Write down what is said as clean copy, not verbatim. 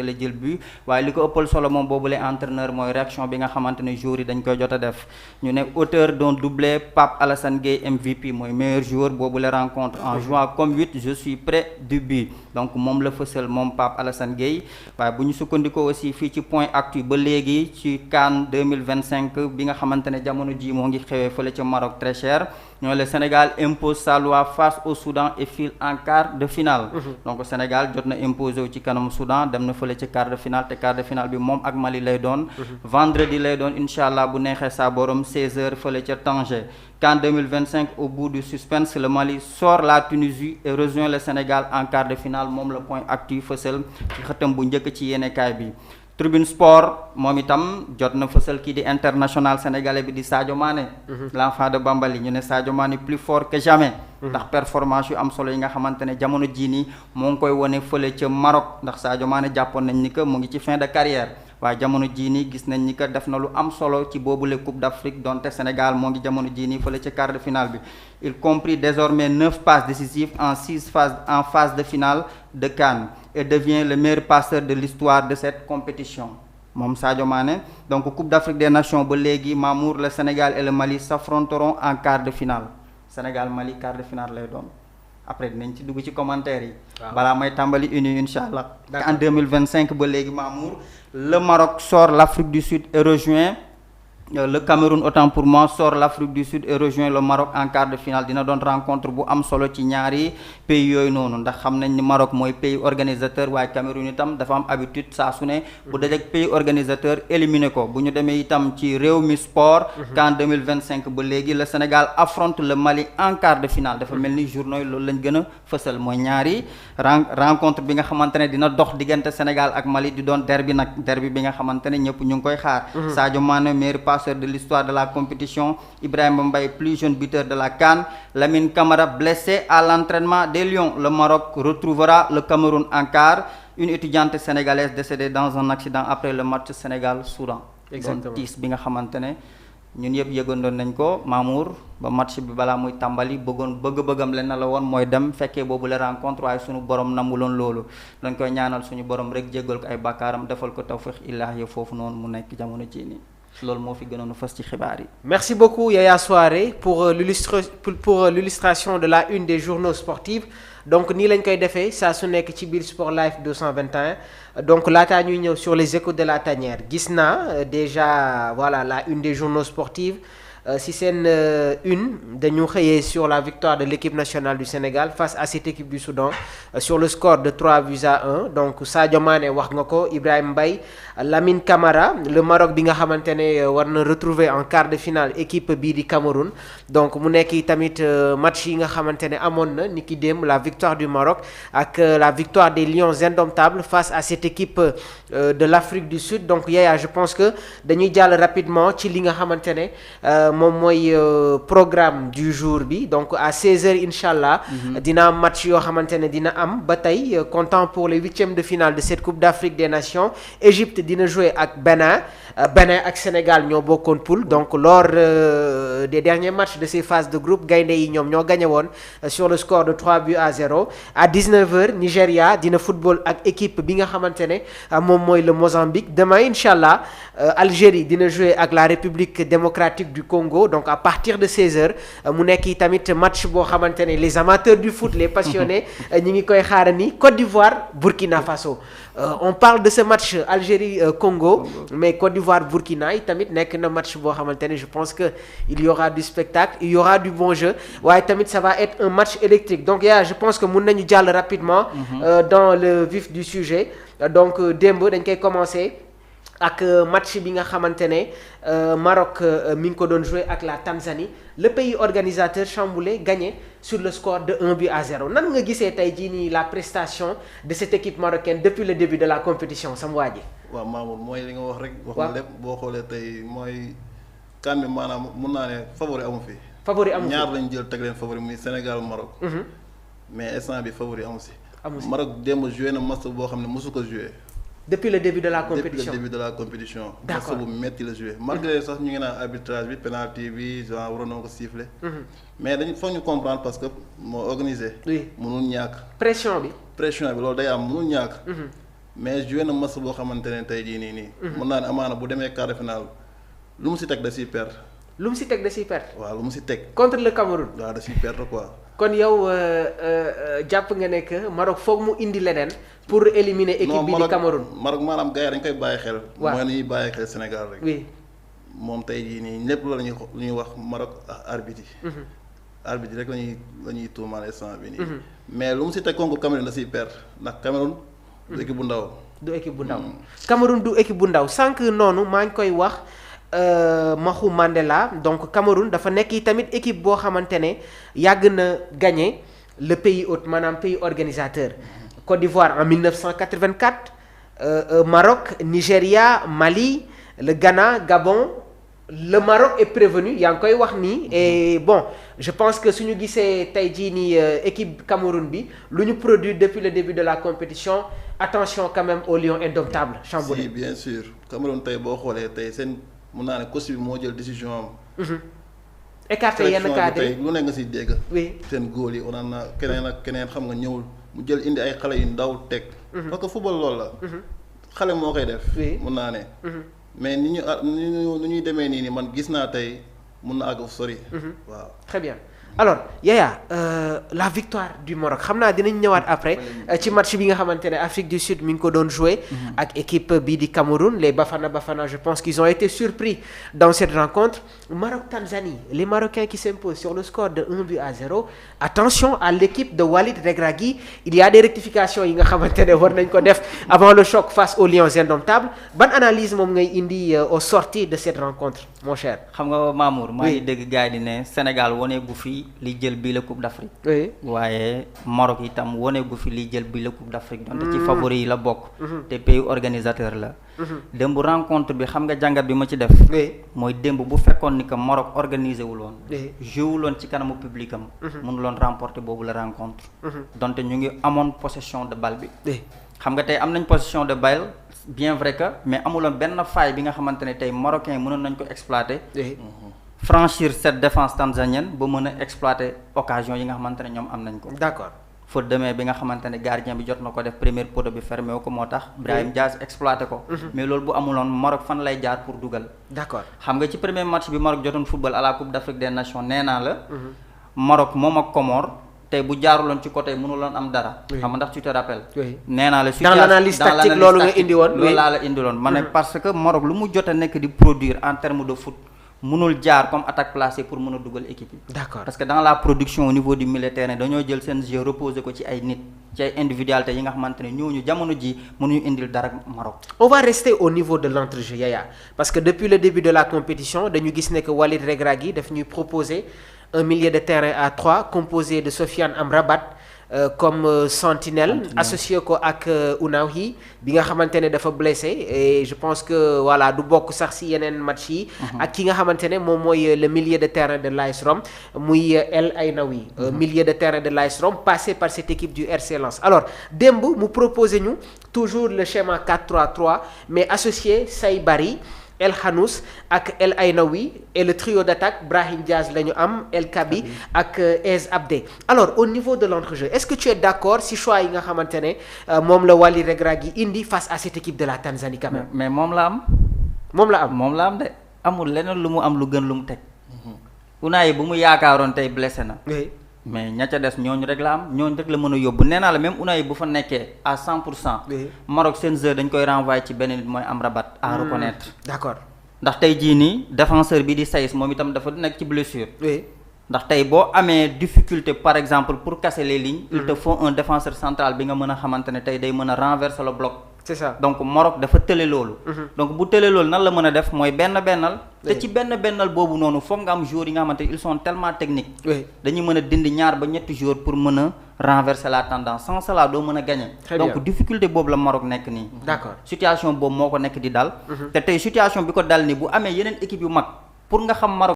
la jël but waaye li ko ëppal solo moom boobule entraîneur mooy réaction bi nga xamante ne joueurs yi dañ koy jot a def ñu ne auteur d'un doublé Pape Alassane Gueye MVP mooy meilleur joueur boobule rencontre en jouant comme 8 je suis près du but donc moom la fësal moom Pape Alassane Gueye waaye bu ñu sukkandikoo aussi fii ci point actu ba léegi ci CAN 2025 bi nga xamante ne jamono ji moo ngi xewee fële ca Maroc très cher ñoo le Sénégal impose sa loi face au Soudan et file en quart de finale donc Sénégal jot na imposé wu ci kanam Soudan dem na fële ci quart de finale te quart de finale bi moom ak Mali lay doon vendredi lay doon incha allah bu neexee sa borom 16h fële ca Tanger CAN 2025 au bout du suspense le Mali sort la Tunisie et rejoint le Sénégal en quart de finale moom la point actu fësal ci xëtam bu njëkk ci yéenekaay bi Tribune Sport moom itam jot na fësal kii di international sénégalais bi di Sadio Mané l'enfant de Bambali ñu ne Sadio Mané plus fort que jamais ndax performance yu am solo yi nga xamante ne jamono jii nii moo ngi koy wone fële ca Maroc ndax Sadio Mané jàppoon nañ ni que mu ngi ci fin de carrière waaye jamono jii nii gis nañ ni que def na lu am solo ci boobule Coupe d'Afrique donte Sénégal moo ngi jamono jii nii fële ca quart de finale bi il compris désormais 9 passes décisives en 6 phases en phase de finale de CAN et devient le meilleur passeur de l'histoire de cette compétition moom Sadio Mané donc Coupe d'Afrique des Nations ba léegi Mamour le Sénégal et le Mali s'affronteront en quart de finale Sénégal Mali quart de finale lay doon après dinañ ci dugg ci commentaire yi balaa may tàmbali uni incha allah en 2025 ba léegi Mamour le Maroc sort l'Afrique du Sud et rejoint le Cameroun autant pour moi sort l'Afrique du Sud et rejoint le Maroc en quart de finale dina doon rencontre bu am solo ci ñaari pays yooyu noonu ndax xam nañ ni Maroc mooy pays organisateur waaye Cameroun itam dafa am habitude saa su ne bu dajek pays organisateur éliminé ko bu ñu demee itam ci réew mi sport CAN 2025 ba léegi le Sénégal affronte le Mali en quart de finale dafa mel ni journaux yi loolu lañ gën a fësal mooy ñaari rencontre bi nga xamante ne dina dox diggante Sénégal ak Mali di doon derby bi nga xamante ne ñëpp ñu ngi koy xaar Sadio Mané meilleur passeur de l'histoire de la compétition Ibrahima Mbaye plus jeune buteur de la CAN Lamine Camara blessé à l'entraînement des Lions le Maroc retrouvera le Cameroun en quart une étudiante sénégalaise décédée dans un accident après le match Sénégal-Soudan exactement tiis bi nga xamante ne ñun yëpp yëgandoon nañ ko Mamour ba match bi balaa muy tàmbali bëgg-bëggam leen na la woon mooy dem fekkee boobu la rencontre waaye suñu borom namuloon loolu dañ koy ñaanal suñu borom rek jéggal ko ay bàkkaaram defal ko tawfiq illaahi foofu noonu mu nekk jamono ci nii loolu moo fi gënoon a fës ci xibaar yi. Merci beaucoup Yaya Souaré pour l'illustration de la une des journaux sportifs donc nii lañ koy defee saa su nekk ci biir Sport Life 221 donc laataa ñuy ñëw sur les échos de la tanière gis naa déjà voilà la une des journaux sportifs si seen une dañu xëyee sur la victoire de l'équipe nationale du Sénégal face à cette équipe du Soudan sur le score de 3-1 donc Sadio Mané wax nga ko Ibrahima Mbaye Lamine Camara le Maroc bi nga xamante ne war na retrouver en quart de finale équipe bii di Cameroun donc mu nekk tamit match yi nga xamante ne amoon na ni ki démb la victoire du Maroc ak la victoire des Lions indomptables face à cette équipe de l'Afrique du Sud donc Yaya je pense que dañuy jàll rapidement ci li nga xamante ne moom mooy programme du jour bi donc à 16h incha allah dina am match yoo xamante ne dina am ba tey comptant pour les huitièmes de finale de cette Coupe d'Afrique des Nations Égypte dina jouer ak Bénin ak Sénégal ñoo bokkoon poule donc lors des derniers matchs de ces phases de groupe gaynde yi ñoom ñoo gagné woon sur le score de 3-0 à 19h Nigéria dina football ak équipe bi nga xamante ne moom mooy le Mozambique demain incha allah Algérie dina jouer ak la République démocratique du Congo donc à partir de 16h mu nekk tamit match boo xamante ne les amateurs du foot les passionnés ñi ngi koy xaarani Côte d'Ivoire Burkina Faso on parle de ce match Algérie Congo mais Côte d'Ivoire Burkina yi tamit nekk na match boo xamante ne je pense que il y aura du spectacle il y aura du bon jeu waaye tamit ça va être un match électrique donc je pense que mun nañu jàll rapidement dans le vif du sujet donc démb dañ koy commencer ak match bi nga xamante ne Maroc mi ngi ko doon jouer ak la Tanzanie le pays organisateur chamboulé gagné sur le score de 1-0 nan nga gisee tey jii nii la prestation de cette équipe marocaine depuis le début de la compétition sam waa ji waaw Mamour mooy li nga wax rek wax na lépp boo xoolee tey mooy kan bi maanaam mun naa ne favori amu fi ñaar lañ jël teg leen favori muy Sénégal Maroc mais instant bi favori amu si Maroc démb joué na match boo xam ne mosu ko joué depuis le début de la compétition match bu metti la joué malgré sax ñu ngi naan arbitrage bi penalty bi genre waroon na ko siffler mais dañu foog ñu comprendre parce que moo organisé mënul ñàkk pression bi loolu day am mënul ñàkk mais joué na match boo xamante ne tey jii nii. mën naa ne amaana bu demee quart de finale lu mu si teg da siy perdre. lu mu si teg da siy perdre. waaw lu mu si teg. contre le Cameroun. waaw da siy perdre quoi. kon yow jàpp nga ne que Maroc foog mu indi leneen pour éliminer équipe bi di Cameroun. Maroc maanaam gars yi dañ koy bàyyi xel. waaw mooy ni ñuy bàyyi xel Sénégal rek. oui moom tey jii nii lépp lu ñuy wax Maroc arbitre yi. arbitre rek la ñuy tuumaal instant bi nii. mais lu mu si teg contre Cameroun da siy perdre ndax Cameroun du équipe bu ndaw. du équipe bu ndaw. Cameroun du équipe bu ndaw sànq noonu maa ngi koy wax Maxu Mandela donc Cameroun dafa nekk yi tamit équipe boo xamante ne yàgg na gagné le pays hôte maanaam pays organisateur. Côte d'Ivoire en 1984 Maroc Nigéria Mali le Ghana Gabon. Le Maroc est prévenu yaa ngi koy wax nii et bon je pense que suñu gisee tey jii nii équipe Cameroun bi lu ñu produit depuis le début de la compétition attention quand même aux lions indomptables Chamboulé. Si bien sûr Cameroun tey boo xoolee tey seen mun naa ne coach bi moo jël décision am. écarté yenn cadre tey lu ne nga si dégg. oui seen góol yi on na keneen ak keneen xam nga ñëwul mu jël indi ay xale yu ndaw teg. parce que football loolu la. xale moo koy def. oui mun naa ne. mais ni ñuy demee nii man gis naa tey mun na àgg sori. waaw très bien alors Yaya la victoire du Maroc xam naa dinañ ñëwaat après ci match bi nga xamante ne Afrique du Sud mi ngi ko doon joué. ak équipe bii di Cameroun les Bafana je pense qu'ils ont été surpris dans cette rencontre Maroc-Tanzanie les Marocains qui s'imposent sur le score de 1-0 attention à l'équipe de Walid Regragui il y a des rectifications yi nga xamante ne war nañ ko def avant le choc face aux Lions indomptables ban analyse moom ngay indi au sorti de cette rencontre mon cher. xam nga Mamour maa ngi dégg gars yi di ne Sénégal wane gu fi li jël bii la Coupe d'Afrique. oui waaye Maroc itam wane gu fi li jël bii la Coupe d'Afrique. donte ci favori yi la bokk. te pays organisateur la. démb rencontre bi xam nga jàngat bi ma ci def. mooy démb bu fekkoon ni que Maroc organisé wul woon. joué wul woon ci kanamu public am. mënuloon remporter boobu la rencontre. donte ñu ngi amoon possession de balle bi. xam nga tey am nañ possession de balle bien vrai que mais amuloon benn faille bi nga xamante ne tey marocain yi mënoon nañ ko exploiter. franchir cette défense tanzanienne ba mën a exploiter occasion yi nga xamante ne ñoom am nañ ko. d'accord faute de main bi nga xamante ne gardien bi jot na ko def première poteau bi fermé wu ko moo tax. Brahim Diaz exploité ko. mais loolu bu amuloon Maroc fan lay jaar pour dugal. d'accord xam nga ci premier match bi Maroc jotoon football à la Coupe d'Afrique des Nations nee naa la. Maroc moom ak Comores tey bu jaaruloon ci côté mënuloon am dara. xam nga ndax tu te rappelles. nee naa la dans l'analyse tactique loolu nga indi woon. loolu laa la indiloon ma ne parce que Maroc lu mu jot a nekk di produire en terme de foot. mënul jaar comme attaque placée pour mën a dugal équipe yi. d'accord parce que dans la production au niveau du milieu terrain dañoo jël seen jeu reposer ko ci ay nit ci ay individualité yi nga xamante ne ñooñu jamono ji mënuñu indil dara Maroc. on va rester au niveau de l'entrejeu Yaya parce que depuis le début de la compétition dañu gis ne que Walid Regragui daf ñuy proposer un milieu de terrain à 3 composé de Sofiane Amrabat comme sentinelle associé ko ak Ounahi bi nga xamante ne dafa blessé et je pense que voilà du bokk sax si yeneen match yi ak ki nga xamante ne moom mooy le milieu de terrain de l'AS Rome muy El Ainaoui milieu de terrain de l'AS Rome passé par cette équipe du RC Lens alors démb mu proposé ñu toujours le schéma 4-3-3 mais associé Saïbari El Hanous ak El Ainaoui et le trio d'attaque Brahim Diaz la ñu am El Kabi ak Ez Abdé alors au niveau de l'entrejeu est-ce que tu es d'accord si choix yi nga xamante ne moom la Walid Regragui indi face à cette équipe de la Tanzanie quand même. mais moom la am. moom la am moom la am de amul leneen lu mu am lu gën lu mu teg. Unai bu mu yaakaaroon tey blessé na. mais ña ca des ñooñu rek la am ñooñu rek la mën a yóbbu nee naa la même Unai bu fa nekkee à 100%. Maroc seen jeu dañ koy renvoyer ci benn nit mooy Amrabat à reconnaître. d'accord ndax tey jii nii défenseur bi di Saïs moom itam dafa nekk ci blessure. ndax tey boo amee difficulté par exemple pour casser les lignes. il te faut un défenseur central bi nga mën a xamante ne tey day mën a renverser le bloc. c'est ça donc Maroc dafa tële loolu. donc bu tële loolu nan la mën a def mooy benn-bennal. te ci benn-bennal boobu noonu foog nga am joueurs yi nga xamante ils sont tellement techniques. dañuy mën a dindi ñaar ba ñetti joueurs pour mën a renverser la tendance sans cela doo mën a gagner. donc difficulté boobu la Maroc nekk nii. d'accord situation boobu moo ko nekk di dal. te tey situation bi ko dal nii bu amee yeneen équipe yu mag pour nga xam Maroc